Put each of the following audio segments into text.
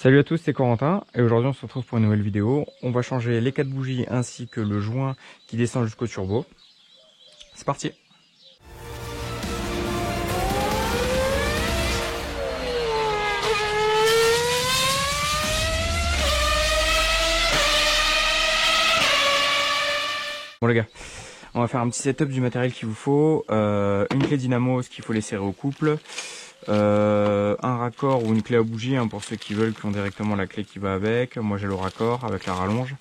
Salut à tous, c'est Corentin et aujourd'hui on se retrouve pour une nouvelle vidéo. On va changer les 4 bougies ainsi que le joint qui descend jusqu'au turbo. C'est parti. Bon les gars, on va faire un petit setup du matériel qu'il vous faut. Une clé dynamo, ce qu'il faut les serrer au couple. Un raccord ou une clé à bougie pour ceux qui veulent, qui ont directement la clé qui va avec. Moi j'ai le raccord avec la rallonge.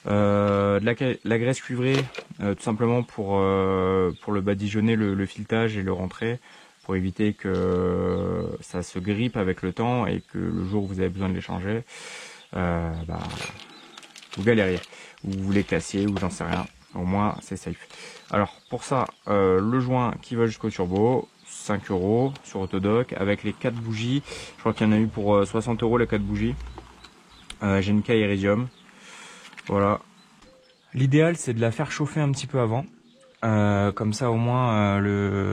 La graisse cuivrée, tout simplement pour le badigeonner, le filetage et le rentrer, pour éviter que ça se grippe avec le temps et que le jour où vous avez besoin de les changer, vous galériez, ou vous les cassiez, ou j'en sais rien. Au moins c'est safe. Alors pour ça, le joint qui va jusqu'au turbo, 5 € sur Autodoc, avec les 4 bougies. Je crois qu'il y en a eu pour 60 € les 4 bougies. J'ai une caille iridium. Voilà. L'idéal c'est de la faire chauffer un petit peu avant. Comme ça au moins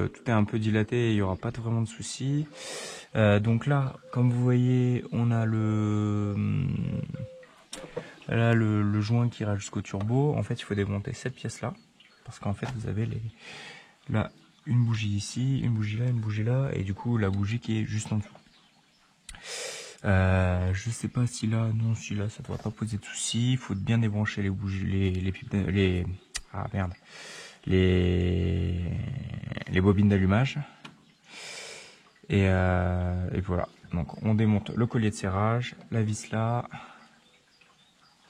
tout est un peu dilaté et il n'y aura pas vraiment de soucis. Donc là, comme vous voyez, on a le joint qui ira jusqu'au turbo. En fait, il faut démonter cette pièce là, parce qu'en fait vous avez là une bougie ici, une bougie là, et du coup la bougie qui est juste en dessous. Je sais pas si là, non, si là ça devrait pas poser de soucis. Il faut bien débrancher les bougies, les bobines d'allumage. Et voilà. Donc on démonte le collier de serrage, la vis là,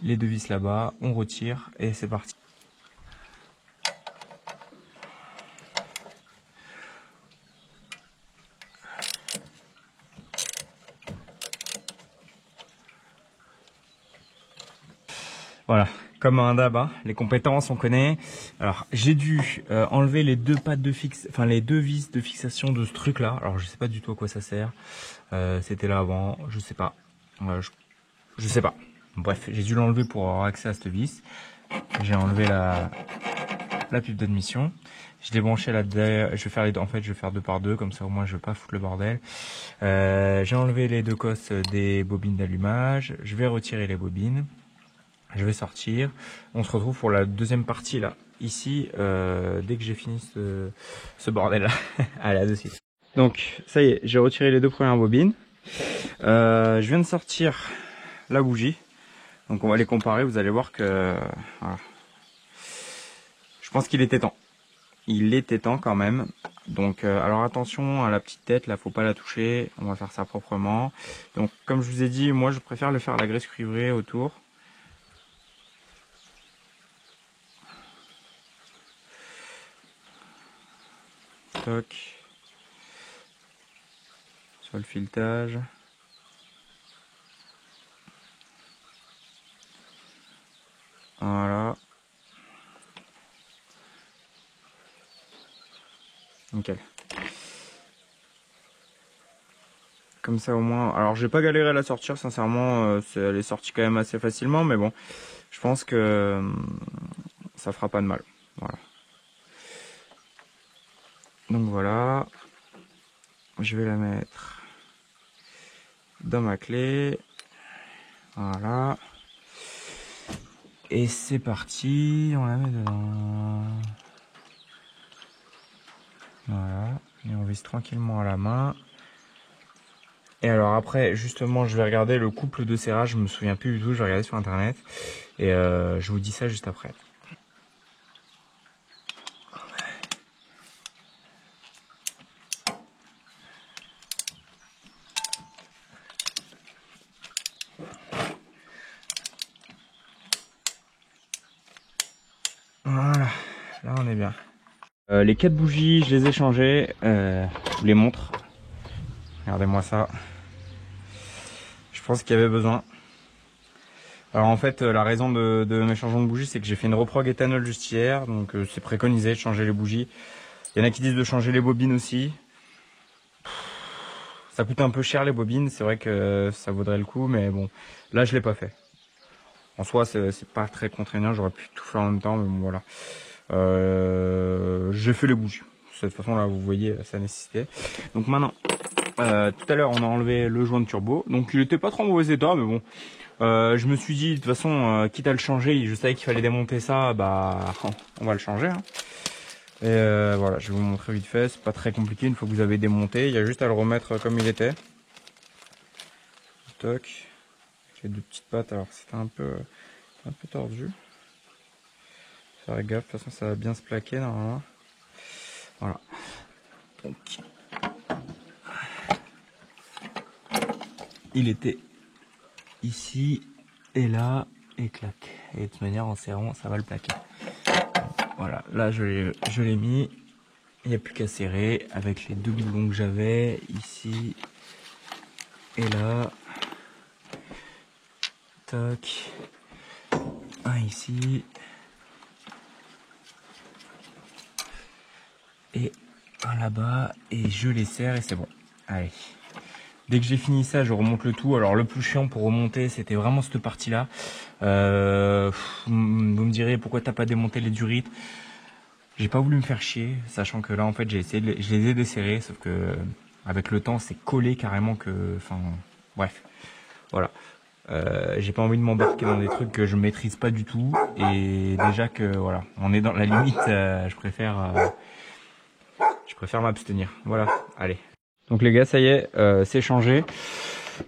les deux vis là-bas, on retire et c'est parti. Voilà, comme un dab, hein, les compétences on connaît. Alors j'ai dû enlever les deux pattes de fixe, enfin les deux vis de fixation de ce truc là. Alors je sais pas du tout à quoi ça sert. C'était là avant, je sais pas. Je sais pas. Bref, j'ai dû l'enlever pour avoir accès à cette vis. J'ai enlevé la pub d'admission. Je l'ai branché là derrière. Je vais faire les deux. En fait, je vais faire 2 par 2, comme ça au moins je vais pas foutre le bordel. J'ai enlevé les deux cosses des bobines d'allumage. Je vais retirer les bobines. Je vais sortir. On se retrouve pour la deuxième partie là, ici, dès que j'ai fini ce bordel là. Allez, à de suite. Donc, ça y est, j'ai retiré les 2 premières bobines. Je viens de sortir la bougie. Donc on va les comparer, vous allez voir que voilà. Je pense qu'il était temps. Il était temps quand même. Donc alors attention à la petite tête, là faut pas la toucher. On va faire ça proprement. Donc comme je vous ai dit, moi je préfère le faire à la graisse cuivrée autour. Toc. Sur le filetage. Voilà. Nickel. Comme ça au moins. Alors j'ai pas galéré à la sortir, sincèrement, elle est sortie quand même assez facilement, mais bon, je pense que ça fera pas de mal. Voilà. Donc voilà. Je vais la mettre dans ma clé. Voilà. Et c'est parti, on la met dedans. Voilà, et on vise tranquillement à la main. Et alors après, justement, je vais regarder le couple de serrage, je me souviens plus du tout, je vais regarder sur internet. Et je vous dis ça juste après. Voilà, là on est bien. Les 4 bougies, je les ai changées. Je vous les montre. Regardez-moi ça. Je pense qu'il y avait besoin. Alors en fait, la raison de mes changements de bougies, c'est que j'ai fait une reprog éthanol juste hier. Donc c'est préconisé de changer les bougies. Il y en a qui disent de changer les bobines aussi. Ça coûte un peu cher les bobines. C'est vrai que ça vaudrait le coup. Mais bon, là je l'ai pas fait. En soi, c'est pas très contraignant. J'aurais pu tout faire en même temps. Mais bon, voilà. J'ai fait les bougies. De cette façon là, vous voyez sa nécessité. Donc maintenant, Tout à l'heure, on a enlevé le joint de turbo, donc il était pas trop en mauvais état, mais bon. Je me suis dit, de toute façon, quitte à le changer, je savais qu'il fallait démonter ça, bah, on va le changer. Hein. Et voilà, je vais vous montrer vite fait, c'est pas très compliqué, une fois que vous avez démonté, il y a juste à le remettre comme il était. Toc. Les deux petites pattes, alors c'était un peu tordu. Faire gaffe, de toute façon ça va bien se plaquer normalement. Voilà. Donc, il était ici et là et clac. Et de toute manière en serrant ça va le plaquer. Voilà, là je l'ai mis. Il n'y a plus qu'à serrer avec les deux boulons que j'avais ici et là. Toc. Un ici. Et un là-bas. Et je les serre et c'est bon. Allez. Dès que j'ai fini ça, je remonte le tout. Alors le plus chiant pour remonter, c'était vraiment cette partie-là. Vous me direz pourquoi t'as pas démonté les durites. J'ai pas voulu me faire chier, sachant que là en fait je les ai desserrés, sauf que avec le temps c'est collé carrément que, enfin bref, voilà. J'ai pas envie de m'embarquer dans des trucs que je maîtrise pas du tout et déjà que voilà, on est dans la limite, je préfère m'abstenir. Voilà, allez. Donc les gars, ça y est, c'est changé.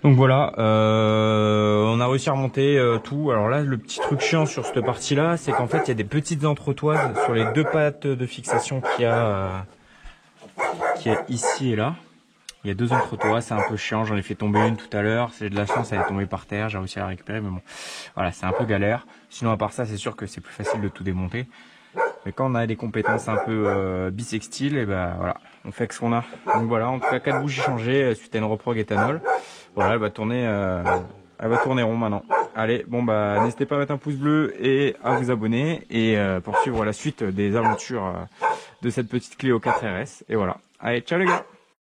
Donc voilà, on a réussi à remonter tout. Alors là, le petit truc chiant sur cette partie-là, c'est qu'en fait, il y a des petites entretoises sur les deux pattes de fixation qu'il y a ici et là. Il y a deux entretoises, c'est un peu chiant. J'en ai fait tomber une tout à l'heure. C'est de la chance, elle est tombée par terre. J'ai réussi à la récupérer, mais bon, voilà, c'est un peu galère. Sinon, à part ça, c'est sûr que c'est plus facile de tout démonter. Mais quand on a des compétences un peu bisextiles, et ben voilà, on fait avec ce qu'on a. Donc voilà, en tout cas 4 bougies changées suite à une reprog éthanol. Voilà, elle va tourner rond maintenant. Allez, bon bah n'hésitez pas à mettre un pouce bleu et à vous abonner et pour suivre la suite des aventures de cette petite Clio 4RS. Et voilà. Allez, ciao les gars.